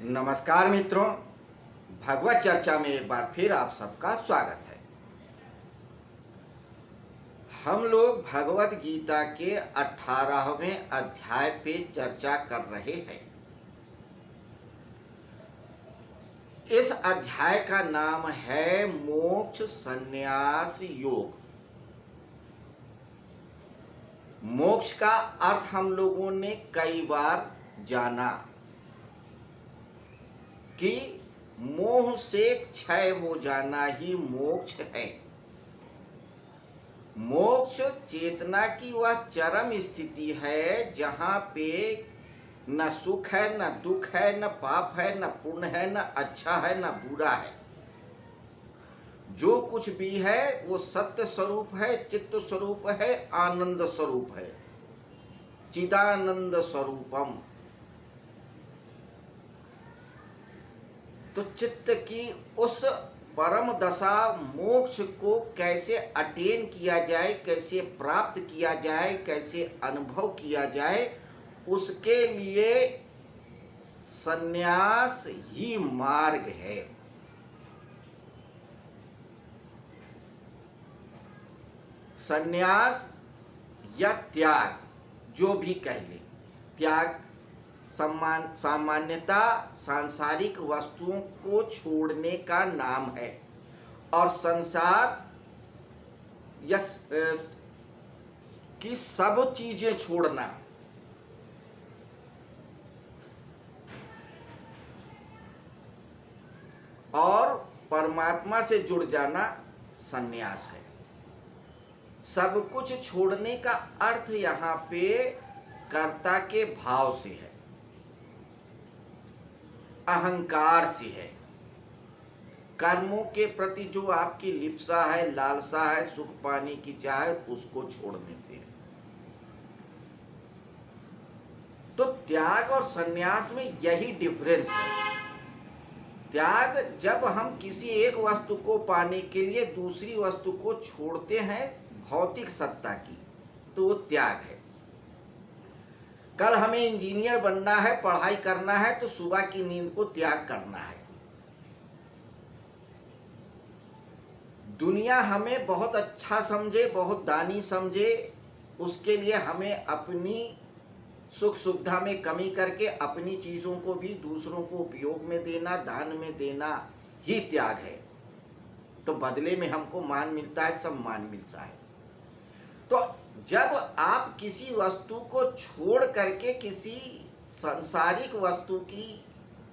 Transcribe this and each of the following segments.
नमस्कार मित्रों, भगवत चर्चा में एक बार फिर आप सबका स्वागत है। हम लोग भगवत गीता के 18वें अध्याय पे चर्चा कर रहे हैं। इस अध्याय का नाम है मोक्ष संन्यास योग। मोक्ष का अर्थ हम लोगों ने कई बार जाना कि मोह से क्षय हो जाना ही मोक्ष है। मोक्ष चेतना की वह चरम स्थिति है जहां पे न सुख है, न दुख है, न पाप है, न पुण्य है, न अच्छा है, न बुरा है। जो कुछ भी है वो सत्य स्वरूप है, चित्त स्वरूप है, आनंद स्वरूप है, चिदानंद स्वरूपम। तो चित्त की उस परम दशा मोक्ष को कैसे अटेन किया जाए, कैसे प्राप्त किया जाए, कैसे अनुभव किया जाए, उसके लिए संन्यास ही मार्ग है। संन्यास या त्याग, जो भी कह ले, त्याग सामान्यता सांसारिक वस्तुओं को छोड़ने का नाम है और संसार या की सब चीजें छोड़ना और परमात्मा से जुड़ जाना संन्यास है। सब कुछ छोड़ने का अर्थ यहाँ पे कर्ता के भाव से है, अहंकार से है, कर्मों के प्रति जो आपकी लिप्सा है, लालसा है, सुख पाने की चाह है, उसको छोड़ने से है। तो त्याग और संन्यास में यही डिफरेंस है। त्याग जब हम किसी एक वस्तु को पाने के लिए दूसरी वस्तु को छोड़ते हैं भौतिक सत्ता की, तो वो त्याग है। कल हमें इंजीनियर बनना है, पढ़ाई करना है, तो सुबह की नींद को त्याग करना है। दुनिया हमें बहुत अच्छा समझे, बहुत दानी समझे, उसके लिए हमें अपनी सुख सुविधा में कमी करके अपनी चीजों को भी दूसरों को उपयोग में देना, दान में देना ही त्याग है। तो बदले में हमको मान मिलता है, सम्मान मिलता है। तो जब आप किसी वस्तु को छोड़ करके किसी सांसारिक वस्तु की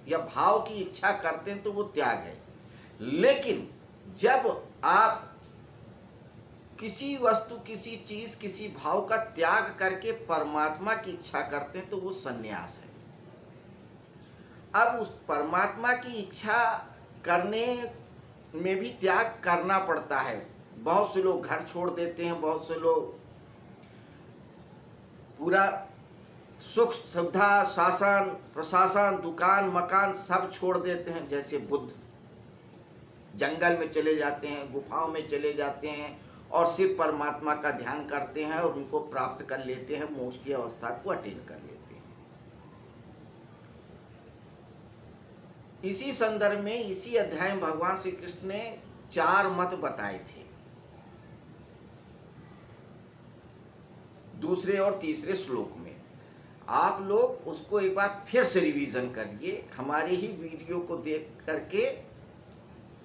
या भाव की इच्छा करते हैं तो वो त्याग है। लेकिन जब आप किसी वस्तु, किसी चीज, किसी भाव का त्याग करके परमात्मा की इच्छा करते हैं तो वो संन्यास है। अब उस परमात्मा की इच्छा करने में भी त्याग करना पड़ता है। बहुत से लोग घर छोड़ देते हैं, बहुत से लोग पूरा सुख सुविधा, शासन प्रशासन, दुकान मकान सब छोड़ देते हैं। जैसे बुद्ध जंगल में चले जाते हैं, गुफाओं में चले जाते हैं और सिर्फ परमात्मा का ध्यान करते हैं और उनको प्राप्त कर लेते हैं, मोक्ष की अवस्था को अटेन कर लेते हैं। इसी संदर्भ में इसी अध्याय में भगवान श्री कृष्ण ने 4 मत बताए थे, दूसरे और तीसरे श्लोक में। आप लोग उसको एक बार फिर से रिवीजन करिए, हमारे ही वीडियो को देख करके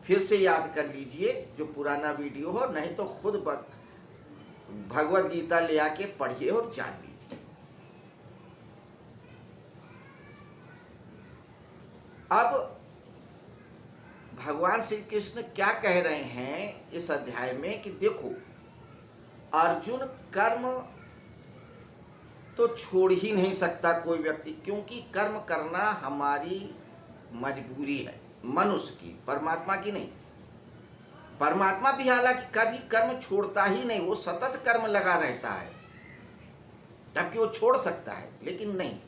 फिर से याद कर लीजिए जो पुराना वीडियो हो, नहीं तो खुद भगवत गीता ले आके पढ़िए और जान लीजिए। अब भगवान श्री कृष्ण क्या कह रहे हैं इस अध्याय में कि देखो, अर्जुन कर्म तो छोड़ ही नहीं सकता कोई व्यक्ति, क्योंकि कर्म करना हमारी मजबूरी है, मनुष्य की, परमात्मा की नहीं। परमात्मा भी हालांकि कभी कर्म छोड़ता ही नहीं, वो सतत कर्म लगा रहता है, ताकि वो छोड़ सकता है, लेकिन नहीं।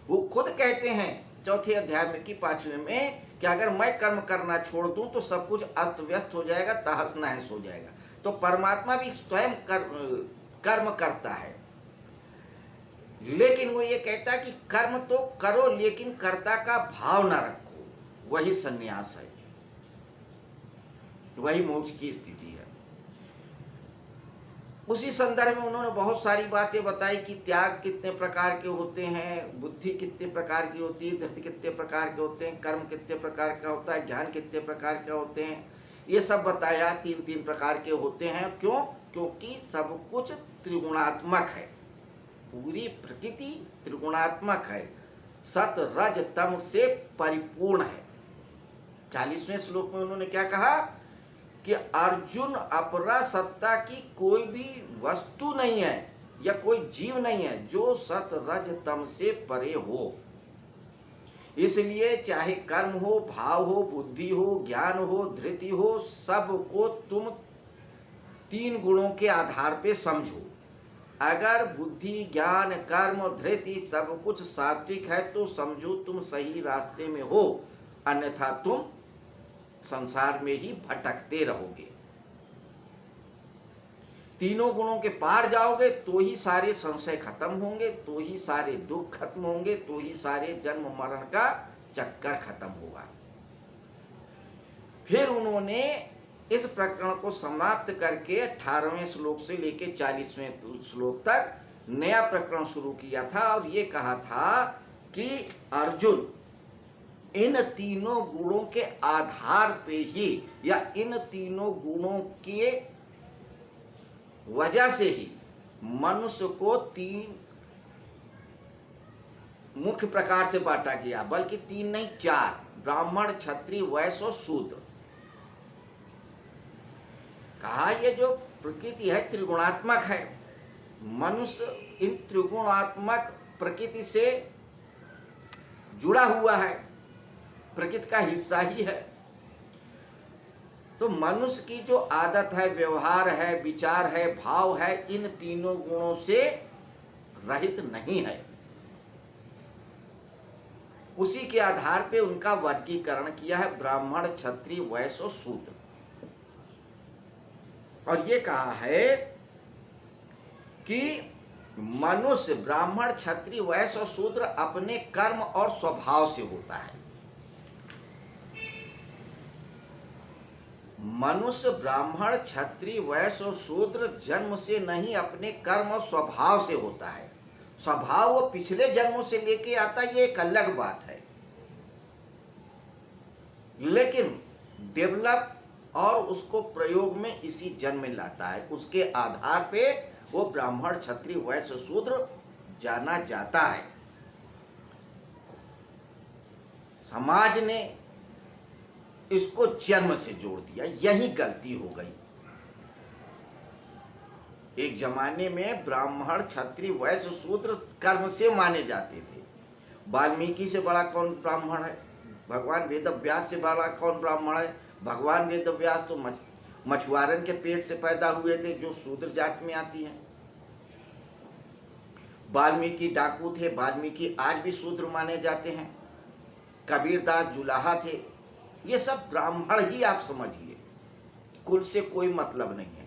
वो खुद कहते हैं 4थे अध्याय में कि 5वें में कि अगर मैं कर्म करना छोड़ दूं तो सब कुछ अस्त व्यस्त हो जाएगा, तहस नहस हो जाएगा। तो परमात्मा भी स्वयं कर्म करता है। लेकिन वो ये कहता है कि कर्म तो करो लेकिन कर्ता का भाव ना रखो, वही संन्यास है, वही मोक्ष की स्थिति है। उसी संदर्भ में उन्होंने बहुत सारी बातें बताई कि त्याग कितने प्रकार के होते हैं, बुद्धि कितने प्रकार की होती है, धृति कितने प्रकार के होते हैं, कर्म कितने प्रकार का होता है, ज्ञान कितने प्रकार के होते हैं, ये सब बताया। तीन तीन प्रकार के होते हैं। क्यों? क्योंकि सब कुछ त्रिगुणात्मक है, पूरी प्रकृति त्रिगुणात्मक है, सत रज तम से परिपूर्ण है। 40वें श्लोक में उन्होंने क्या कहा कि अर्जुन, अपरा सत्ता की कोई भी वस्तु नहीं है या कोई जीव नहीं है जो सत रज तम से परे हो। इसलिए चाहे कर्म हो, भाव हो, बुद्धि हो, ज्ञान हो, धृति हो, सबको तुम तीन गुणों के आधार पे समझो। अगर बुद्धि, ज्ञान, कर्म, धृति सब कुछ सात्विक है तो समझो तुम सही रास्ते में हो, अन्यथा तुम संसार में ही भटकते रहोगे। तीनों गुणों के पार जाओगे तो ही सारे संशय खत्म होंगे, तो ही सारे दुख खत्म होंगे, तो ही सारे जन्म मरण का चक्कर खत्म होगा। फिर उन्होंने इस प्रकरण को समाप्त करके 18वें श्लोक से लेकर 40वें श्लोक तक नया प्रकरण शुरू किया था और ये कहा था कि अर्जुन, इन तीनों गुणों के आधार पे ही या इन तीनों गुणों के वजह से ही मनुष्य को तीन मुख्य प्रकार से बांटा गया, बल्कि तीन नहीं 4, ब्राह्मण, क्षत्रिय, वैश्य और शूद्र। कहा ये जो प्रकृति है त्रिगुणात्मक है, मनुष्य इन त्रिगुणात्मक प्रकृति से जुड़ा हुआ है, प्रकृति का हिस्सा ही है। तो मनुष्य की जो आदत है, व्यवहार है, विचार है, भाव है, इन तीनों गुणों से रहित नहीं है। उसी के आधार पे उनका वर्गीकरण किया है, ब्राह्मण, क्षत्रिय, वैश्य और शूद्र। और ये कहा है कि मनुष्य ब्राह्मण, क्षत्रिय, वैश्य और शूद्र अपने कर्म और स्वभाव से होता है। मनुष्य ब्राह्मण, क्षत्रिय, वैश्य और शूद्र जन्म से नहीं, अपने कर्म और स्वभाव से होता है। स्वभाव वो पिछले जन्मों से लेके आता है, ये एक अलग बात है, लेकिन डेवलप और उसको प्रयोग में इसी जन्म में लाता है। उसके आधार पे वो ब्राह्मण, क्षत्रिय, वैश्य, शूद्र जाना जाता है। समाज ने इसको जन्म से जोड़ दिया, यही गलती हो गई। एक जमाने में ब्राह्मण, क्षत्रिय, वैश्य, शूद्र कर्म से माने जाते थे। वाल्मीकि से बड़ा कौन ब्राह्मण है? भगवान वेदव्यास से बड़ा कौन ब्राह्मण है? भगवान वेदव्यास तो मछुआरन के पेट से पैदा हुए थे, जो शूद्र जाति में आती है। वाल्मीकि डाकू थे, वाल्मीकि आज भी शूद्र माने जाते हैं। कबीरदास जुलाहा थे। ये सब ब्राह्मण ही आप समझिए, कुल से कोई मतलब नहीं है।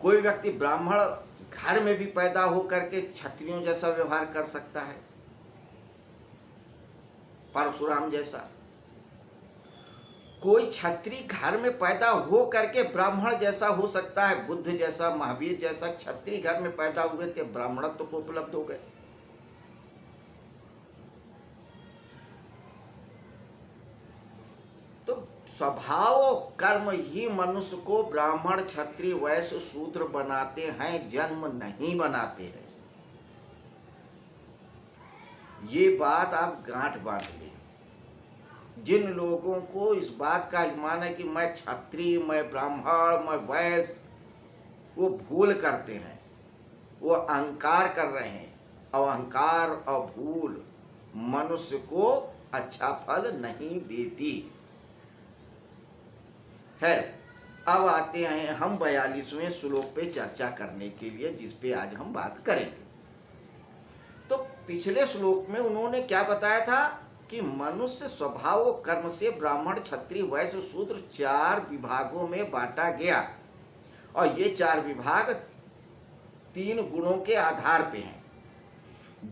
कोई व्यक्ति ब्राह्मण घर में भी पैदा होकर के क्षत्रियों जैसा व्यवहार कर सकता है, परशुराम जैसा। कोई क्षत्रिय घर में पैदा हो करके ब्राह्मण जैसा हो सकता है, बुद्ध जैसा, महावीर जैसा। क्षत्रिय घर में पैदा हुए थे, ब्राह्मणत्व को उपलब्ध हो गए। तो स्वभाव कर्म ही मनुष्य को ब्राह्मण, क्षत्रिय, वैश्य, शूद्र बनाते हैं, जन्म नहीं बनाते हैं। ये बात आप गांठ बांध लें। जिन लोगों को इस बात का ईमान है कि मैं क्षत्रिय, मैं ब्राह्मण, मैं वैश्य, वो भूल करते हैं, वो अहंकार कर रहे हैं। और अहंकार और भूल मनुष्य को अच्छा फल नहीं देती है। अब आते हैं हम 42वें श्लोक पे चर्चा करने के लिए, जिस पे आज हम बात करेंगे। तो पिछले श्लोक में उन्होंने क्या बताया था कि मनुष्य स्वभाव व कर्म से ब्राह्मण, क्षत्रिय, वैश्य, शूद्र 4 विभागों में बांटा गया। और ये 4 विभाग तीन गुणों के आधार पे हैं।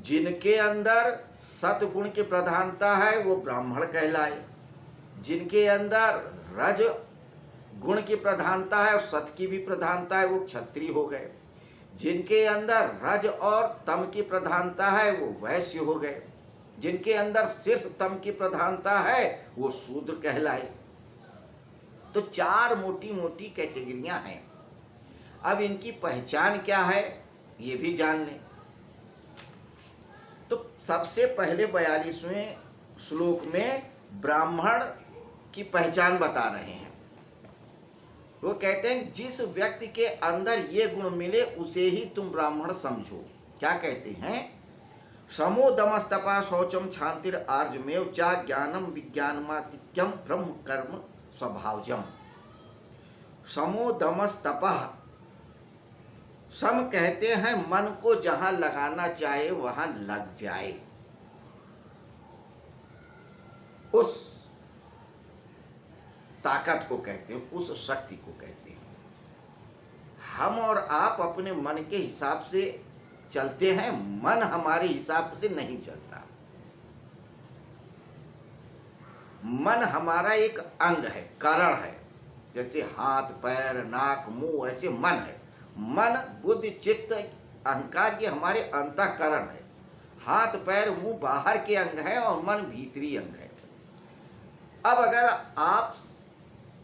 जिनके अंदर सतगुण की प्रधानता है वो ब्राह्मण कहलाए, जिनके अंदर रज गुण की प्रधानता है और सत की भी प्रधानता है वो क्षत्रिय हो गए, जिनके अंदर रज और तम की प्रधानता है वो वैश्य हो गए, जिनके अंदर सिर्फ तम की प्रधानता है वो शूद्र कहलाए। तो चार मोटी मोटी कैटेगरियां हैं। अब इनकी पहचान क्या है ये भी जान लें। तो सबसे पहले 42वें श्लोक में ब्राह्मण की पहचान बता रहे हैं। वो कहते हैं जिस व्यक्ति के अंदर ये गुण मिले उसे ही तुम ब्राह्मण समझो। क्या कहते हैं? समो दमस्तपा शौचम क्षांतिर आर्जमेव चा ज्ञानम विज्ञानमातिक्यम ब्रह्म कर्म स्वभावजम। समो दमस्तपः, सम कहते हैं मन को जहां लगाना चाहे वहां लग जाए, उस ताकत को कहते हैं, उस शक्ति को कहते हैं। हम और आप अपने मन के हिसाब से चलते हैं, मन हमारे हिसाब से नहीं चलता। मन हमारा एक अंग है, कारण है। जैसे हाथ पैर नाक मुंह ऐसे मन है। मन बुद्धि चित्त अहंकार ये हमारे अंतःकरण है। हाथ पैर मुंह बाहर के अंग है और मन भीतरी अंग है। अब अगर आप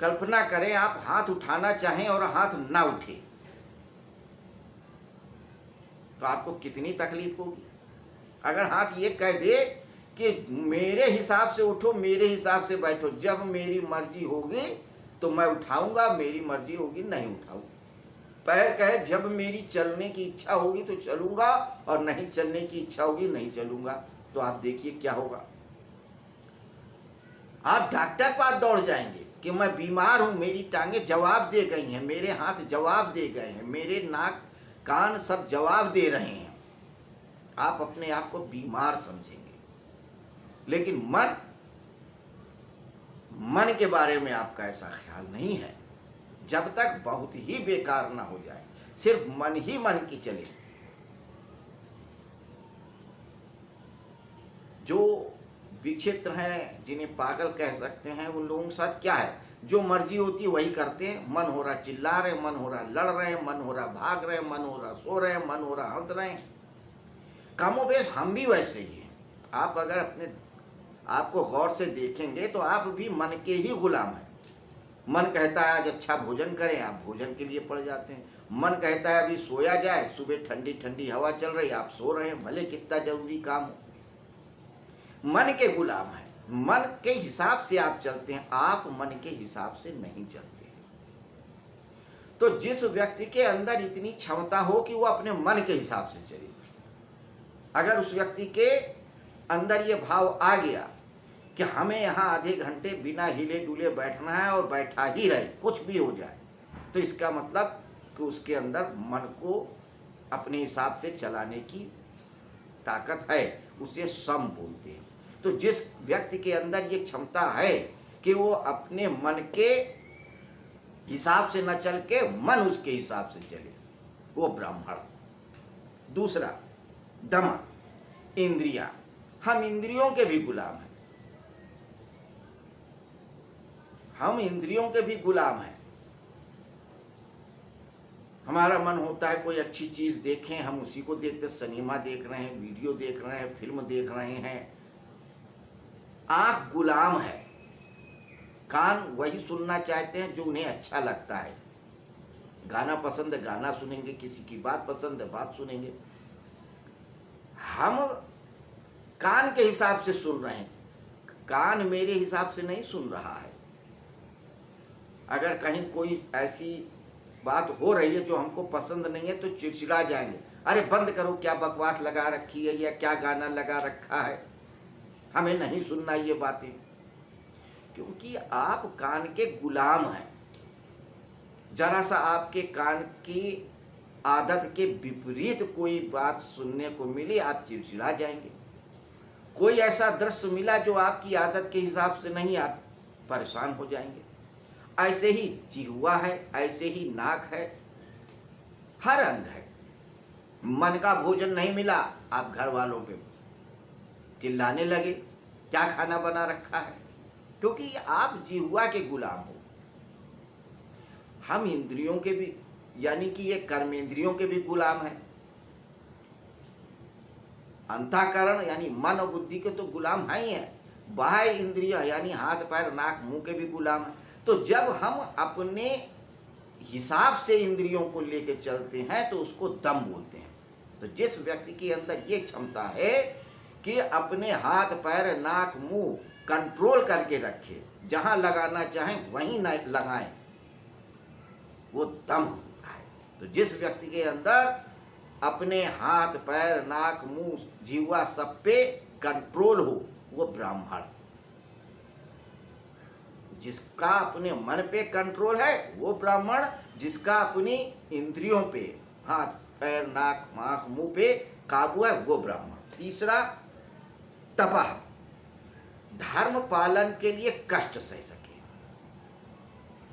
कल्पना करें आप हाथ उठाना चाहें और हाथ ना उठे तो आपको कितनी तकलीफ होगी। अगर हाथ ये कह दे कि मेरे हिसाब से उठो, मेरे हिसाब से बैठो, जब मेरी मर्जी होगी तो मैं उठाऊंगा, मेरी मर्जी होगी नहीं उठाऊंगा। पैर कहे जब मेरी चलने की इच्छा होगी तो चलूंगा और नहीं चलने की इच्छा होगी नहीं चलूंगा, तो आप देखिए क्या होगा। आप डॉक्टर पास दौड़ जाएंगे कि मैं बीमार हूं, मेरी टांगे जवाब दे गई हैं, मेरे हाथ जवाब दे गए हैं, मेरे नाक कान सब जवाब दे रहे हैं। आप अपने आप को बीमार समझेंगे। लेकिन मन के बारे में आपका ऐसा ख्याल नहीं है। जब तक बहुत ही बेकार ना हो जाए, सिर्फ मन ही मन की चले। जो विचित्र हैं, जिन्हें पागल कह सकते हैं, उन लोगों के साथ क्या है, जो मर्जी होती है वही करते हैं। मन हो रहा चिल्ला रहे, मन हो रहा लड़ रहे हैं, मन हो रहा भाग रहे हैं, मन हो रहा सो रहे हैं, मन हो रहा हंस रहे हैं। कमोबेश हम भी वैसे ही हैं। आप अगर अपने आपको गौर से देखेंगे तो आप भी मन के ही गुलाम हैं। मन कहता है आज अच्छा भोजन करें, आप भोजन के लिए पड़ जाते हैं। मन कहता है अभी सोया जाए, सुबह ठंडी ठंडी हवा चल रही, आप सो रहे हैं, भले कितना जरूरी काम हो। मन के गुलाम है, मन के हिसाब से आप चलते हैं, आप मन के हिसाब से नहीं चलते। तो जिस व्यक्ति के अंदर इतनी क्षमता हो कि वो अपने मन के हिसाब से चले, अगर उस व्यक्ति के अंदर ये भाव आ गया कि हमें यहाँ आधे घंटे बिना हिले डुले बैठना है और बैठा ही रहे, कुछ भी हो जाए, तो इसका मतलब कि उसके अंदर मन को अपने हिसाब से चलाने की ताकत है। उसे सम बोलते हैं। तो जिस व्यक्ति के अंदर ये क्षमता है कि वो अपने मन के हिसाब से न चल के मन उसके हिसाब से चले, वो ब्राह्मण। दूसरा दम, इंद्रियां। हम इंद्रियों के भी गुलाम हैं, हम इंद्रियों के भी गुलाम हैं। हमारा मन होता है कोई अच्छी चीज देखें, हम उसी को देखते, सिनेमा देख रहे हैं, वीडियो देख रहे हैं, फिल्म देख रहे हैं। आंख गुलाम है, कान वही सुनना चाहते हैं जो उन्हें अच्छा लगता है। गाना पसंद है गाना सुनेंगे, किसी की बात पसंद है बात सुनेंगे। हम कान के हिसाब से सुन रहे हैं, कान मेरे हिसाब से नहीं सुन रहा है। अगर कहीं कोई ऐसी बात हो रही है जो हमको पसंद नहीं है तो चिड़चिड़ा जाएंगे, अरे बंद करो, क्या बकवास लगा रखी है या क्या गाना लगा रखा है, हमें नहीं सुनना ये बातें। क्योंकि आप कान के गुलाम हैं। जरा सा आपके कान की आदत के विपरीत कोई बात सुनने को मिली, आप चिड़चिड़ा जाएंगे। कोई ऐसा दृश्य मिला जो आपकी आदत के हिसाब से नहीं, आप परेशान हो जाएंगे। ऐसे ही जिह्वा है, ऐसे ही नाक है, हर अंग है। मन का भोजन नहीं मिला, आप घर वालों पे चिल्लाने लगे, क्या खाना बना रखा है, क्योंकि आप जिह्वा के गुलाम हो। हम इंद्रियों के भी, यानी कि ये कर्मेंद्रियों के भी गुलाम हैं। अंतःकरण यानी मन और बुद्धि के तो गुलाम है ही है, बाह्य इंद्रिय यानी हाथ पैर नाक मुंह के भी गुलाम है। तो जब हम अपने हिसाब से इंद्रियों को लेके चलते हैं तो उसको दम बोलते हैं। तो जिस व्यक्ति के अंदर ये क्षमता है कि अपने हाथ पैर नाक मुंह कंट्रोल करके रखे, जहां लगाना चाहें वहीं न लगाएं, वो दम होता है। तो जिस व्यक्ति के अंदर अपने हाथ पैर नाक मुंह जीवा सब पे कंट्रोल हो, वो ब्राह्मण। जिसका अपने मन पे कंट्रोल है वो ब्राह्मण, जिसका अपनी इंद्रियों पे हाथ पैर नाक आंख मुंह पे काबू है वो ब्राह्मण। तीसरा, तपः, धर्म पालन के लिए कष्ट सह सके,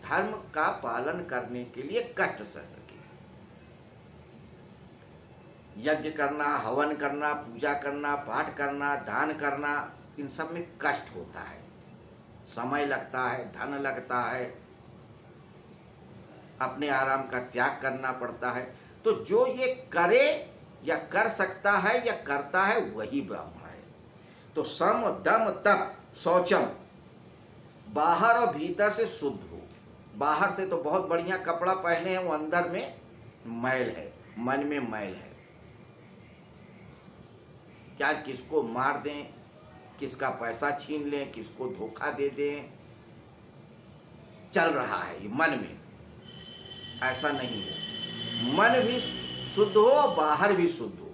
धर्म का पालन करने के लिए कष्ट सह सके। यज्ञ करना, हवन करना, पूजा करना, पाठ करना, दान करना, इन सब में कष्ट होता है, समय लगता है, धन लगता है, अपने आराम का त्याग करना पड़ता है। तो जो ये करे या कर सकता है या करता है वही ब्राह्मण है। तो सम दम तप शौचम, बाहर और भीतर से शुद्ध हो। बाहर से तो बहुत बढ़िया कपड़ा पहने हैं, वो अंदर में मैल है, मन में मैल है। क्या किसको मार दें, किसका पैसा छीन लें, किसको धोखा दे दें, चल रहा है ये मन में। ऐसा नहीं हो, मन भी शुद्ध हो, बाहर भी शुद्ध हो।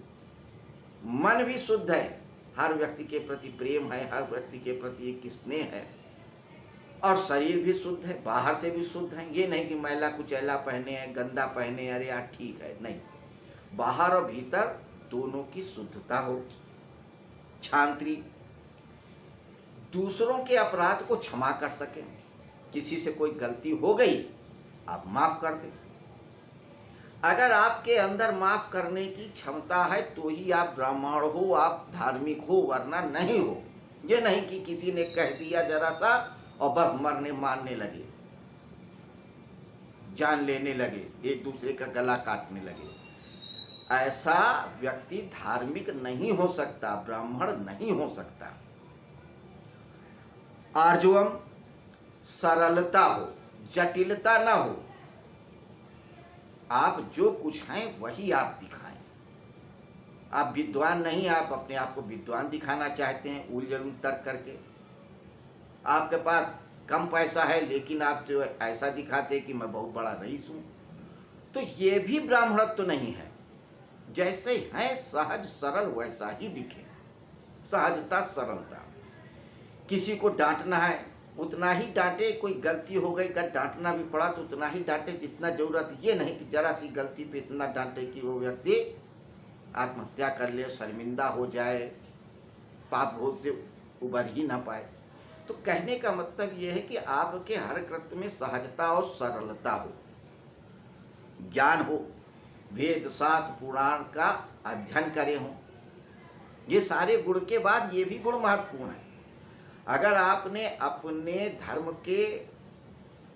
मन भी शुद्ध है, हर व्यक्ति के प्रति प्रेम है, हर व्यक्ति के प्रति एक स्नेह है, और शरीर भी शुद्ध है, बाहर से भी शुद्ध है। ये नहीं कि मैला कुचैला पहने हैं, गंदा पहने हैं, अरे यार ठीक है, नहीं, बाहर और भीतर दोनों की शुद्धता हो। क्षांत्री, दूसरों के अपराध को क्षमा कर सके, किसी से कोई गलती हो गई आप माफ कर दें। अगर आपके अंदर माफ करने की क्षमता है तो ही आप ब्राह्मण हो, आप धार्मिक हो, वरना नहीं हो। ये नहीं कि किसी ने कह दिया जरा सा और बस मरने मारने लगे, जान लेने लगे, एक दूसरे का गला काटने लगे। ऐसा व्यक्ति धार्मिक नहीं हो सकता, ब्राह्मण नहीं हो सकता। आर्जवम, सरलता हो, जटिलता ना हो। आप जो कुछ हैं वही आप दिखाएं। आप विद्वान नहीं, आप अपने आप को विद्वान दिखाना चाहते हैं उल जलूल तर्क करके। आपके पास कम पैसा है लेकिन आप जो ऐसा दिखाते कि मैं बहुत बड़ा रईस हूं, तो ये भी ब्राह्मणत्व तो नहीं है। जैसे है सहज सरल वैसा ही दिखे, सहजता सरलता। किसी को डांटना है उतना ही डांटे, कोई गलती हो गई अगर डांटना भी पड़ा तो उतना ही डांटे जितना जरूरत। ये नहीं कि जरा सी गलती पे इतना डांटे कि वो व्यक्ति आत्महत्या कर ले, शर्मिंदा हो जाए, पाप भोग से उबर ही ना पाए। तो कहने का मतलब यह है कि आपके हर कृत्य में सहजता और सरलता हो, ज्ञान हो, वेद शास्त्र पुराण का अध्ययन करे हो। ये सारे गुण के बाद ये भी गुण महत्वपूर्ण है। अगर आपने अपने धर्म के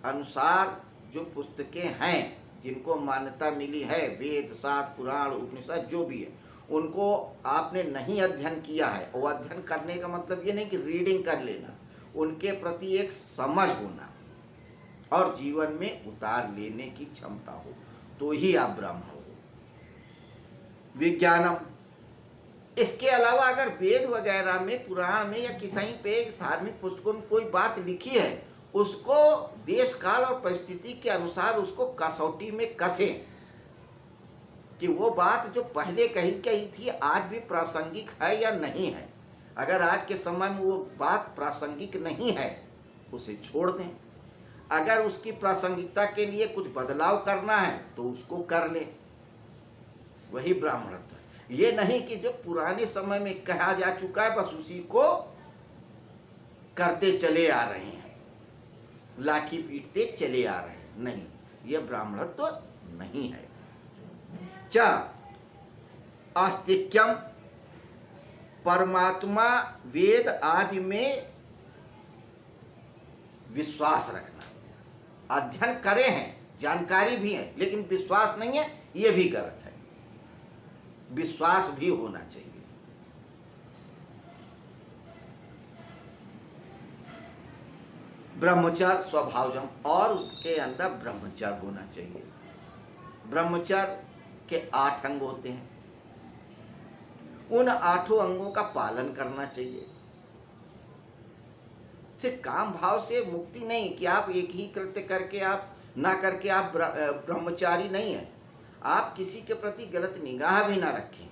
अनुसार जो पुस्तकें हैं जिनको मान्यता मिली है, वेद शास्त्र पुराण उपनिषद जो भी है, उनको आपने नहीं अध्ययन किया है, और अध्ययन करने का मतलब ये नहीं कि रीडिंग कर लेना, उनके प्रति एक समझ होना और जीवन में उतार लेने की क्षमता हो, तो ही आप ब्राह्मण हो। विज्ञानम, इसके अलावा अगर वेद वगैरह में, पुराण में या किसी पे धार्मिक पुस्तकों में कोई बात लिखी है, उसको देश काल और परिस्थिति के अनुसार उसको कसौटी में कसें कि वो बात जो पहले कही थी आज भी प्रासंगिक है या नहीं है। अगर आज के समय में वो बात प्रासंगिक नहीं है उसे छोड़ दें, अगर उसकी प्रासंगिकता के लिए कुछ बदलाव करना है तो उसको कर लें, वही ब्राह्मणत्व है। ये नहीं कि जो पुराने समय में कहा जा चुका है बस उसी को करते चले आ रहे हैं, लाठी पीटते चले आ रहे हैं, नहीं, यह ब्राह्मणत्व नहीं है। आस्तिक्यम, परमात्मा वेद आदि में विश्वास रखना। अध्ययन करे हैं, जानकारी भी है, लेकिन विश्वास नहीं है, ये भी गलत है। विश्वास भी होना चाहिए। ब्रह्मचर्य स्वभावजम, और उसके अंदर ब्रह्मचर्य होना चाहिए। ब्रह्मचर्य के 8 अंग होते हैं, उन 8 अंगों का पालन करना चाहिए। सिर्फ काम भाव से मुक्ति नहीं कि आप एक ही कृत्य करके आप ना करके आप ब्रह्मचारी नहीं है। आप किसी के प्रति गलत निगाह भी ना रखें।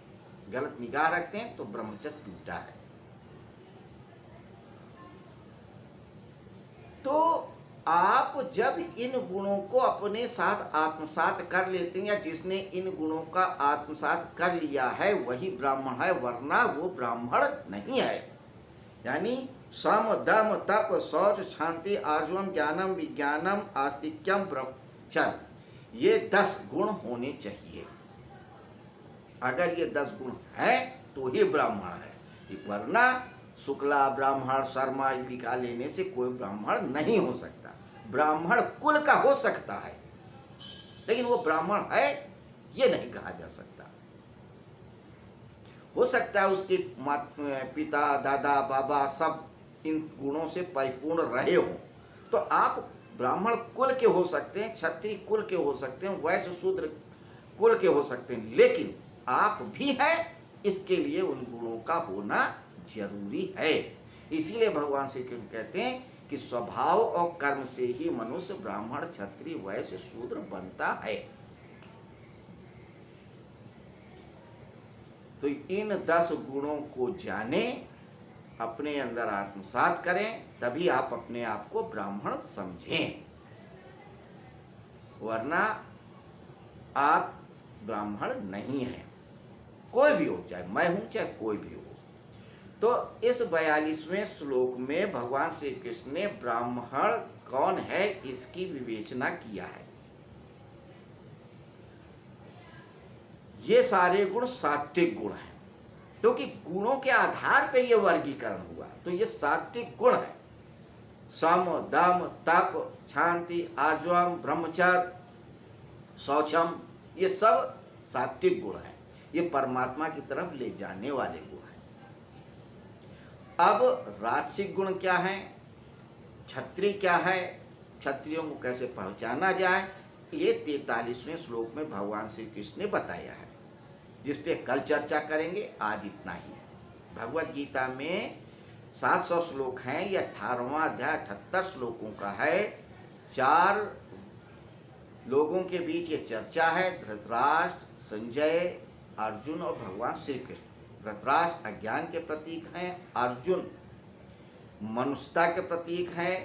गलत निगाह रखते हैं तो ब्रह्मचर्य टूटा है। तो आप जब इन गुणों को अपने साथ आत्मसात कर लेते हैं, या जिसने इन गुणों का आत्मसात कर लिया है वही ब्राह्मण है, वरना वो ब्राह्मण नहीं है। यानी सम दम तप शौच शांति आर्जवम ज्ञानम विज्ञानम आस्तिक्यम ब्रह्मचर्य, ये 10 गुण होने चाहिए। अगर ये 10 गुण है तो ही ब्राह्मण है, वरना शुक्ला ब्राह्मण शर्मा लिखा लेने से कोई ब्राह्मण नहीं हो सकता। ब्राह्मण कुल का हो सकता है, लेकिन वो ब्राह्मण है ये नहीं कहा जा सकता। हो सकता है उसके पिता दादा बाबा सब इन गुणों से परिपूर्ण रहे हो, तो आप ब्राह्मण कुल के हो सकते हैं, क्षत्रिय कुल के हो सकते हैं, वैश्य शूद्र कुल के हो सकते हैं, लेकिन आप भी हैं, इसके लिए उन गुणों का होना जरूरी है। इसीलिए भगवान श्री कृष्ण कहते हैं कि स्वभाव और कर्म से ही मनुष्य ब्राह्मण क्षत्रिय वैश्य शूद्र बनता है। तो इन 10 गुणों को जाने, अपने अंदर आत्मसात करें, तभी आप अपने आप को ब्राह्मण समझें, वरना आप ब्राह्मण नहीं हैं। कोई भी हो, चाहे मैं हूं चाहे कोई भी हो। तो इस 42वें श्लोक में भगवान श्री कृष्ण ने ब्राह्मण कौन है इसकी विवेचना किया है। ये सारे गुण सात्विक गुण हैं, क्योंकि गुणों के आधार पे ये वर्गीकरण हुआ, तो ये सात्विक गुण है। सम दम तप शांति आर्जवम ब्रह्मचर्य शौचम, ये सब सात्विक गुण है। ये परमात्मा की तरफ ले जाने वाले गुण हैं। अब राजसिक गुण क्या है, क्षत्रिय क्या है, क्षत्रियों को कैसे पहचाना जाए, ये 43वें श्लोक में भगवान श्री कृष्ण ने बताया है, जिस पे कल चर्चा करेंगे। आज इतना ही। भगवत गीता में 700 श्लोक हैं, ये 18वां अध्याय 78 श्लोकों का है। 4 लोगों के बीच ये चर्चा है, धृतराष्ट्र, संजय, अर्जुन और भगवान श्री कृष्ण। धृतराष्ट्र अज्ञान के प्रतीक हैं, अर्जुन मनुष्यता के प्रतीक हैं,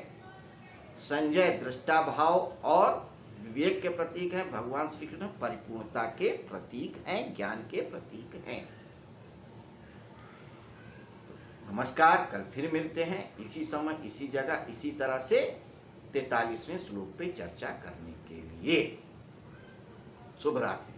संजय दृष्टा भाव और विवेक के प्रतीक हैं, भगवान श्री कृष्ण परिपूर्णता के प्रतीक हैं, ज्ञान के प्रतीक हैं। तो नमस्कार, कल फिर मिलते हैं इसी समय इसी जगह इसी तरह से 43वें श्लोक पे चर्चा करने के लिए। शुभ रात्रि।